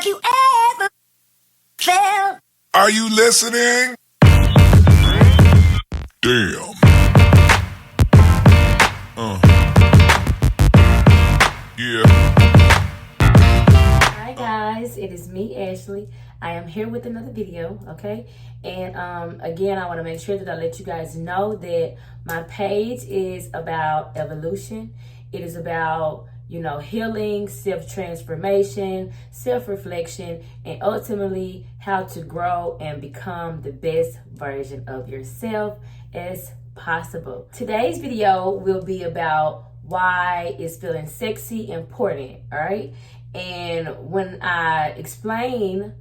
you ever felt. Are you listening? Damn. Yeah. Hi guys, it is me, Ashley. I am here with another video, okay? And again, I want to make sure that I let you guys know that my page is about evolution. It is about, healing, self-transformation, self-reflection, and ultimately how to grow and become the best version of yourself as possible. Today's video will be about why is feeling sexy important, all right? And when I explain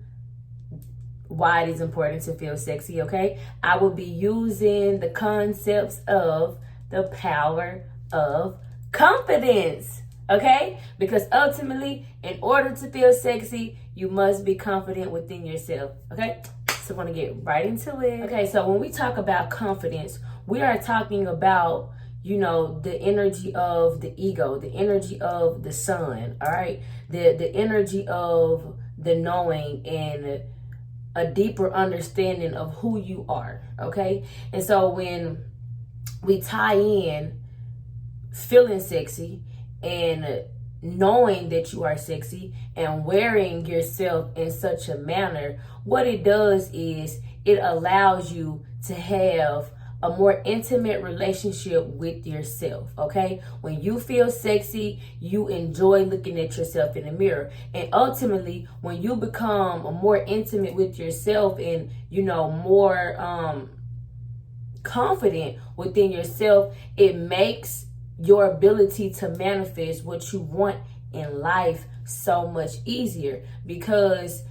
why it is important to feel sexy, okay, I will be using the concepts of the power of confidence, okay? Because ultimately, in order to feel sexy, you must be confident within yourself, okay? So I want to get right into it. Okay, so when we talk about confidence, we are talking about the energy of the ego, the energy of the sun, all right? The energy of the knowing and a deeper understanding of who you are, okay? And so when we tie in feeling sexy and knowing that you are sexy and wearing yourself in such a manner, what it does is it allows you to have a more intimate relationship with yourself, okay? When you feel sexy, you enjoy looking at yourself in the mirror. And ultimately, when you become more intimate with yourself and, more confident within yourself, it makes your ability to manifest what you want in life so much easier. Because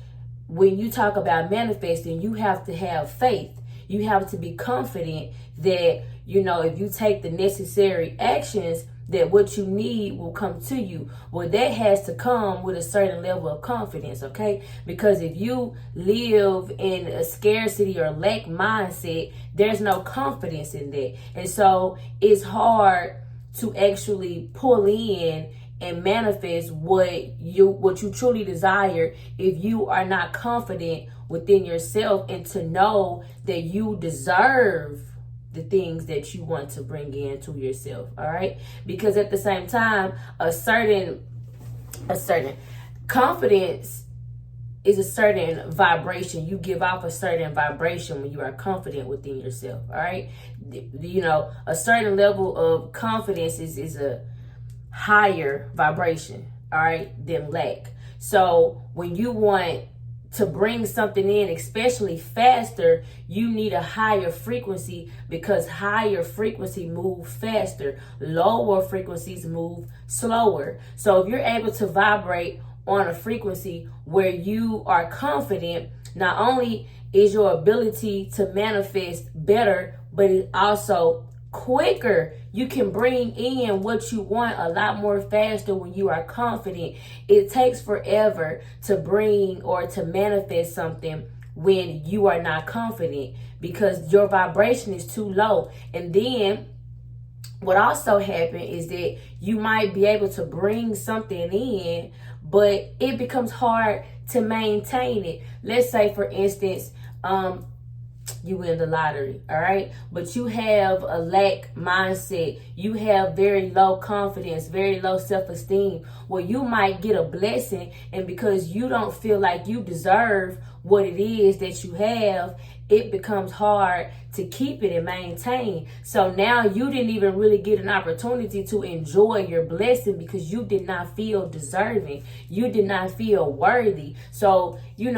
when you talk about manifesting, you have to have faith. You have to be confident that, if you take the necessary actions, that what you need will come to you. Well, that has to come with a certain level of confidence, okay? Because if you live in a scarcity or lack mindset, there's no confidence in that. And so it's hard to actually pull in and manifest what you truly desire if you are not confident within yourself and to know that you deserve the things that you want to bring into yourself, all right? Because at the same time, a certain confidence is a certain vibration. You give off a certain vibration when you are confident within yourself, all right? A certain level of confidence is a higher vibration, all right, than lack. So when you want to bring something in, especially faster, you need a higher frequency, because higher frequency move faster. Lower frequencies move slower. So if you're able to vibrate on a frequency where you are confident, not only is your ability to manifest better, but it's also quicker. You can bring in what you want a lot more faster when you are confident. It takes forever to bring or to manifest something when you are not confident, because your vibration is too low. And then what also happens is that you might be able to bring something in, but it becomes hard to maintain it. Let's say, for instance, you win the lottery, all right? But you have a lack mindset. You have very low confidence, very low self-esteem. Well, you might get a blessing, and because you don't feel like you deserve what it is that you have, it becomes hard to keep it and maintain. So now you didn't even really get an opportunity to enjoy your blessing because you did not feel deserving. You did not feel worthy. So, you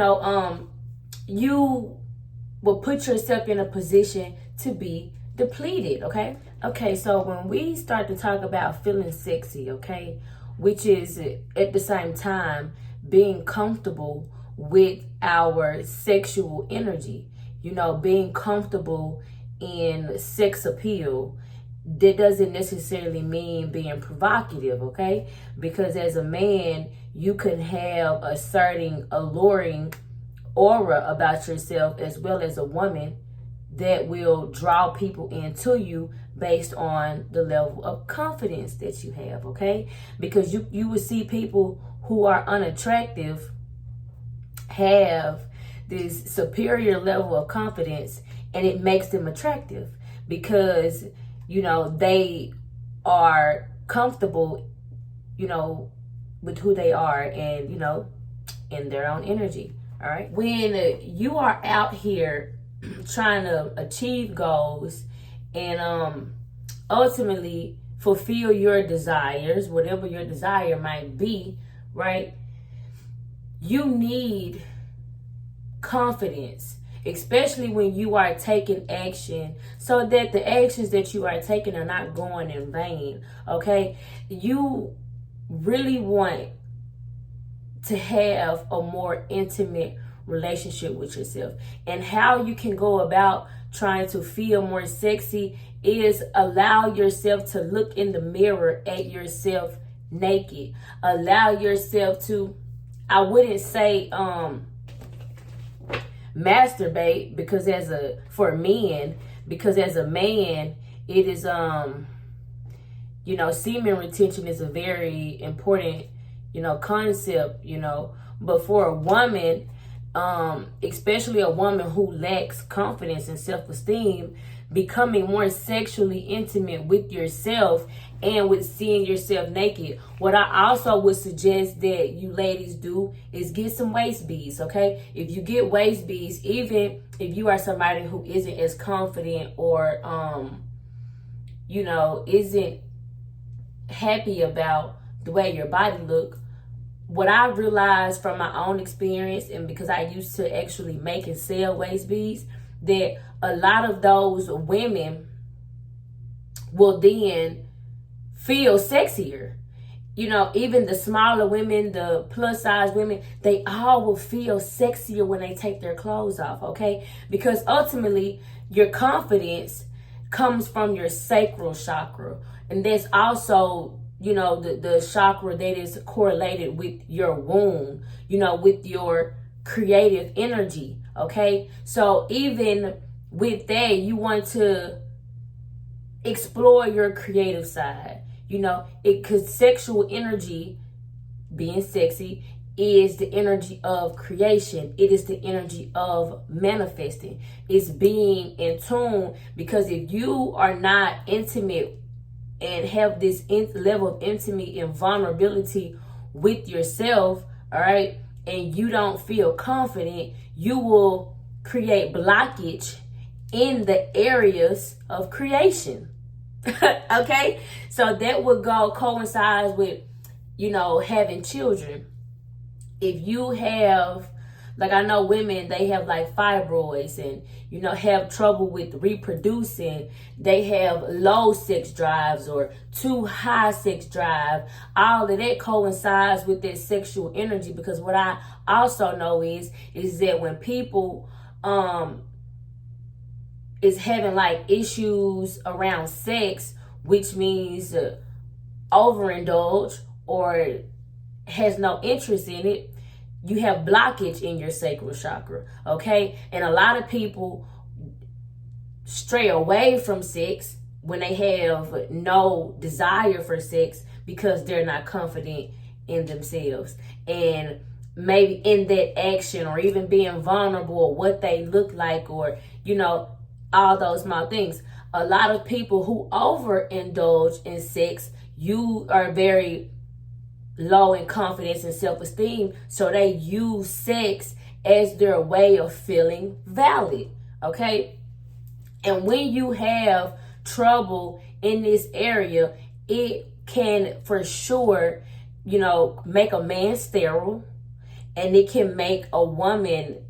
will put yourself in a position to be depleted, okay? Okay, so when we start to talk about feeling sexy, okay, which is at the same time being comfortable with our sexual energy, being comfortable in sex appeal, that doesn't necessarily mean being provocative, okay? Because as a man, you can have a certain alluring aura about yourself, as well as a woman, that will draw people into you based on the level of confidence that you have, okay? Because you will see people who are unattractive have this superior level of confidence, and it makes them attractive because, you know, they are comfortable, you know, with who they are and, you know, in their own energy. All right. When you are out here trying to achieve goals and ultimately fulfill your desires, whatever your desire might be, right? You need confidence, especially when you are taking action, so that the actions that you are taking are not going in vain. Okay, you really want to have a more intimate relationship with yourself, and how you can go about trying to feel more sexy is allow yourself to look in the mirror at yourself naked. Allow yourself to, I wouldn't say masturbate, because for men, because as a man, it is you know, semen retention is a very important, you know, concept, you know. But for a woman, especially a woman who lacks confidence and self-esteem, becoming more sexually intimate with yourself and with seeing yourself naked, what I also would suggest that you ladies do is get some waist beads. Okay, if you get waist beads, even if you are somebody who isn't as confident or you know, isn't happy about the way your body look, what I realized from my own experience, and because I used to actually make and sell waist beads, that a lot of those women will then feel sexier. You know, even the smaller women, the plus size women, they all will feel sexier when they take their clothes off, okay? Because ultimately, your confidence comes from your sacral chakra. And that's also, you know, the chakra that is correlated with your womb, you know, with your creative energy, okay? So even with that, you want to explore your creative side. You know, because sexual energy, being sexy, is the energy of creation. It is the energy of manifesting. It's being in tune, because if you are not intimate and have this level of intimacy and vulnerability with yourself, all right, and you don't feel confident, you will create blockage in the areas of creation. Okay, so that would coincides with, you know, having children. If you have, like, I know women, they have like fibroids and, you know, have trouble with reproducing. They have low sex drives or too high sex drive. All of that coincides with their sexual energy, because what I also know is that when people is having like issues around sex, which means overindulge or has no interest in it, you have blockage in your sacral chakra, okay? And a lot of people stray away from sex when they have no desire for sex because they're not confident in themselves. And maybe in that action, or even being vulnerable, or what they look like, or, you know, all those small things. A lot of people who overindulge in sex, you are very low in confidence and self-esteem, so they use sex as their way of feeling valid, okay? And when you have trouble in this area, it can for sure, you know, make a man sterile, and it can make a woman,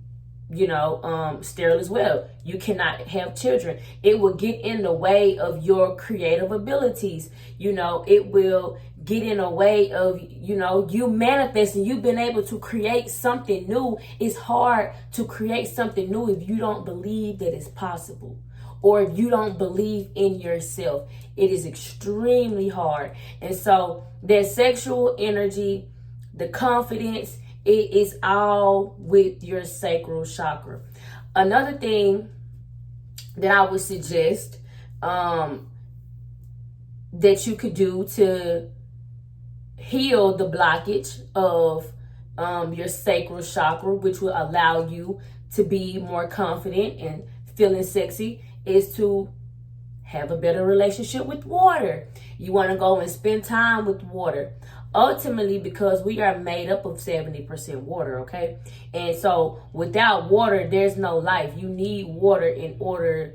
you know, sterile as well. You cannot have children. It will get in the way of your creative abilities. You know, it will get in the way of, you know, you manifesting. You've been able to create something new. It's hard to create something new if you don't believe that it's possible, or if you don't believe in yourself. It is extremely hard. And so that sexual energy, the confidence, it is all with your sacral chakra. Another thing that I would suggest that you could do to heal the blockage of, your sacral chakra, which will allow you to be more confident and feeling sexy, is to have a better relationship with water. You want to go and spend time with water. Ultimately, because we are made up of 70% water, okay? And so without water, there's no life. You need water in order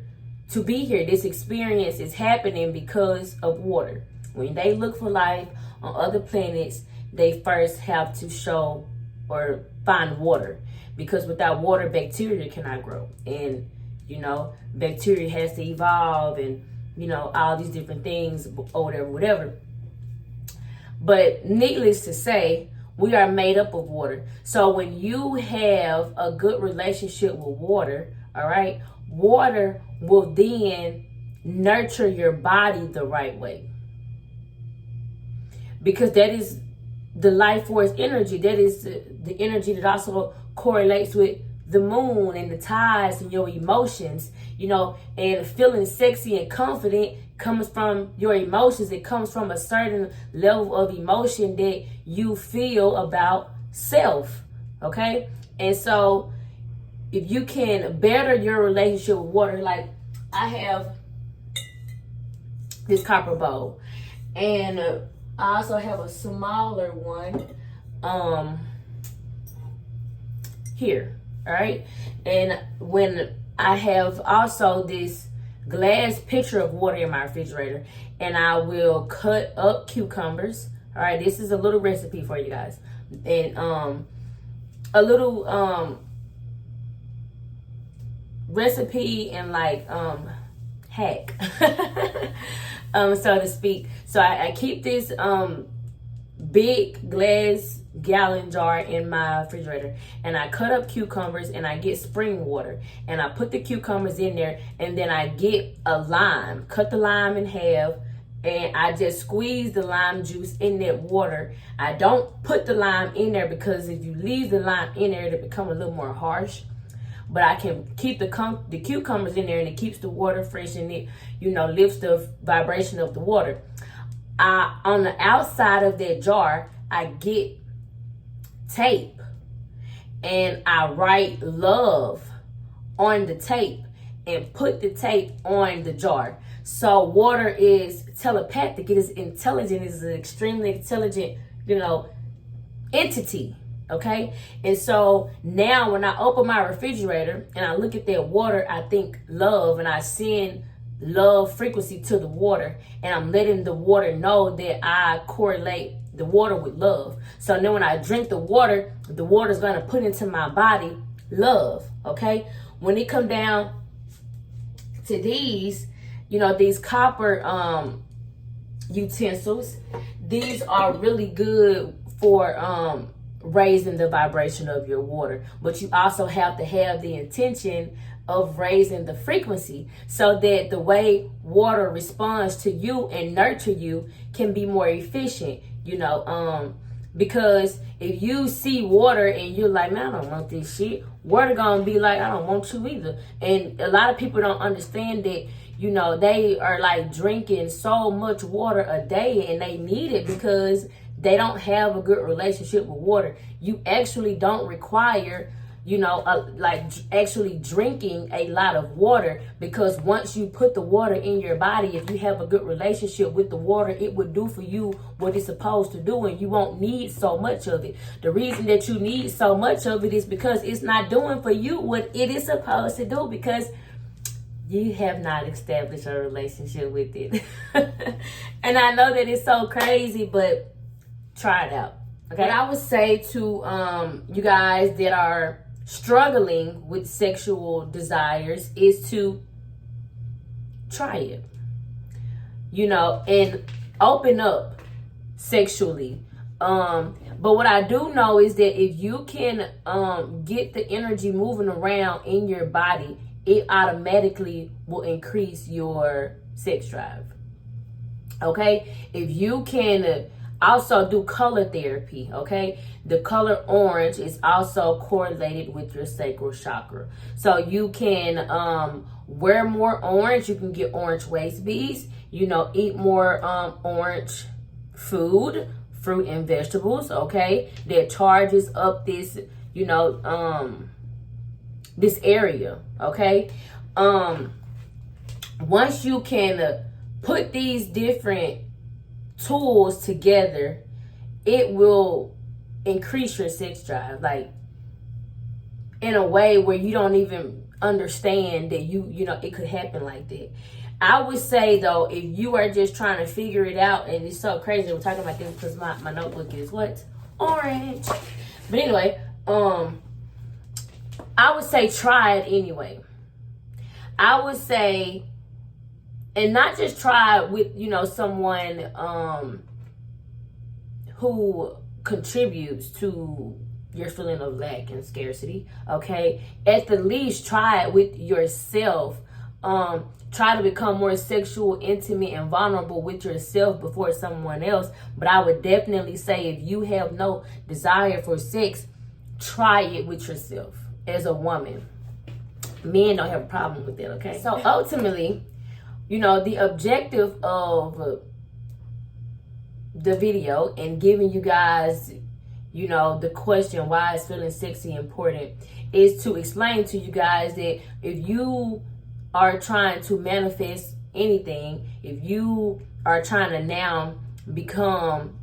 to be here. This experience is happening because of water. When they look for life on other planets, they first have to show or find water, because without water, bacteria cannot grow. And bacteria has to evolve, and all these different things or whatever. But needless to say, we are made up of water. So when you have a good relationship with water, all right, water will then nurture your body the right way, because that is the life force energy. That is the energy that also correlates with the moon and the tides and your emotions, and feeling sexy and confident comes from your emotions. It comes from a certain level of emotion that you feel about self, okay? And so if you can better your relationship with water, like I have this copper bowl, and I also have a smaller one here. All right. And when I have also this glass pitcher of water in my refrigerator, and I will cut up cucumbers. All right. This is a little recipe for you guys, and a little recipe and like hack, so to speak. So I keep this big glass gallon jar in my refrigerator, and I cut up cucumbers, and I get spring water, and I put the cucumbers in there, and then I get a lime, cut the lime in half, and I just squeeze the lime juice in that water. I don't put the lime in there, because if you leave the lime in there, it'll become a little more harsh. But I can keep the cucumbers in there, and it keeps the water fresh, and it lifts the vibration of the water. On the outside of that jar, I get tape, and I write love on the tape and put the tape on the jar. So water is telepathic. It is intelligent. It is an extremely intelligent, entity. Okay. And so now when I open my refrigerator and I look at that water, I think love, and I send love frequency to the water, and I'm letting the water know that I correlate the water with love. So then when I drink the water is going to put into my body love. Okay. When it come down to these, these copper utensils, these are really good for raising the vibration of your water. But you also have to have the intention of raising the frequency, so that the way water responds to you and nurture you can be more efficient, because if you see water and you're like, man, I don't want this shit, water gonna be like, I don't want you either. And a lot of people don't understand that, they are like drinking so much water a day, and they need it because they don't have a good relationship with water. You actually don't require actually drinking a lot of water, because once you put the water in your body, if you have a good relationship with the water, it would do for you what it's supposed to do, and you won't need so much of it. The reason that you need so much of it is because it's not doing for you what it is supposed to do, because you have not established a relationship with it. And I know that it's so crazy, but try it out. Okay. What I would say to you guys that are struggling with sexual desires is to try it, and open up sexually. But what I do know is that if you can get the energy moving around in your body, it automatically will increase your sex drive. Okay? If you can also do color therapy, okay? The color orange is also correlated with your sacral chakra. So you can wear more orange. You can get orange waist beads, eat more orange food fruit and vegetables, okay, that charges up this, this area, okay. Once you can put these different tools together, it will increase your sex drive, like in a way where you don't even understand that it could happen like that. I would say though, if you are just trying to figure it out, and it's so crazy we're talking about this because my notebook is what? Orange. But anyway, I would say try it anyway. I would say, and not just try it with, someone who contributes to your feeling of lack and scarcity, okay? At the least, try it with yourself. Try to become more sexual, intimate, and vulnerable with yourself before someone else. But I would definitely say if you have no desire for sex, try it with yourself as a woman. Men don't have a problem with that, okay? So ultimately, the objective of the video and giving you guys, the question, why is feeling sexy important, is to explain to you guys that if you are trying to manifest anything, if you are trying to now become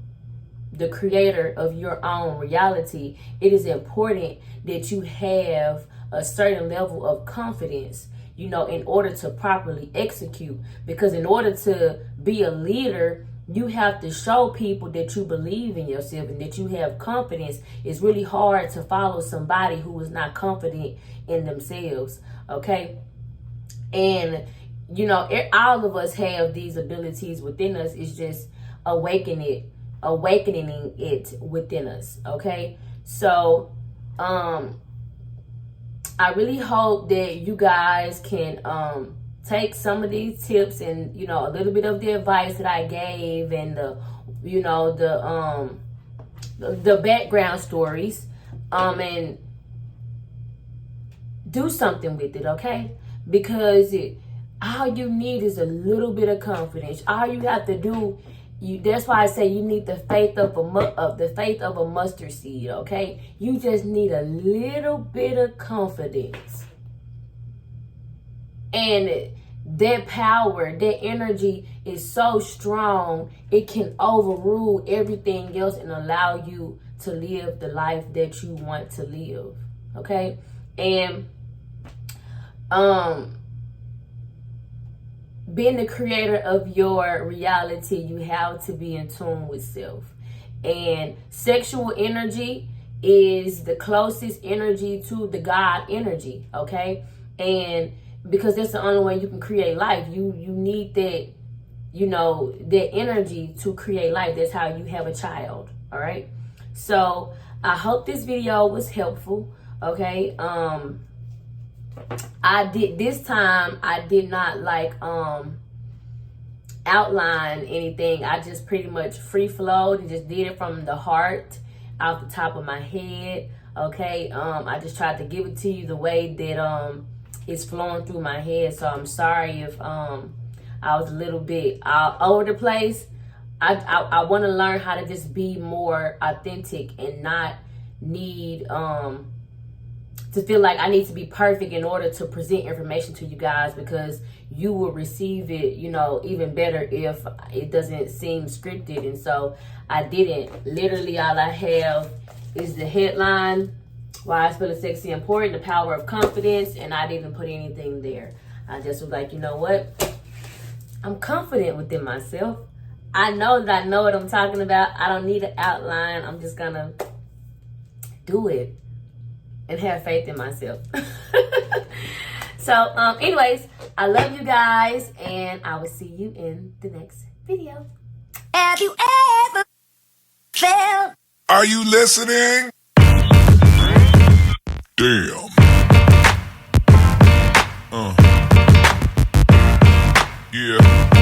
the creator of your own reality, it is important that you have a certain level of confidence, in order to properly execute. Because in order to be a leader, you have to show people that you believe in yourself and that you have confidence. It's really hard to follow somebody who is not confident in themselves, okay? And, all of us have these abilities within us. It's just awakening it within us, okay? So, I really hope that you guys can take some of these tips and a little bit of the advice that I gave and the background stories and do something with it, okay? Because all you need is a little bit of confidence. All you have to do, that's why I say you need the faith of a mustard seed, okay? You just need a little bit of confidence. And that power, that energy is so strong, it can overrule everything else and allow you to live the life that you want to live, okay? And being the creator of your reality, you have to be in tune with self. And sexual energy is the closest energy to the God energy, okay? And because that's the only way you can create life. You need that, that energy to create life. That's how you have a child, all right? So I hope this video was helpful, okay? I did not outline anything. I just pretty much free flowed and just did it from the heart, out the top of my head, okay? I just tried to give it to you the way that it's flowing through my head. So I'm sorry if I was a little bit all over the place. I want to learn how to just be more authentic and not need to feel like I need to be perfect in order to present information to you guys, because you will receive it, even better if it doesn't seem scripted. And so I didn't. Literally all I have is the headline, why is feeling sexy important, the power of confidence, and I didn't put anything there. I just was like, you know what? I'm confident within myself. I know that I know what I'm talking about. I don't need an outline. I'm just gonna do it and have faith in myself. So, anyways, I love you guys, and I will see you in the next video. Have you ever felt? Are you listening? Damn. Yeah.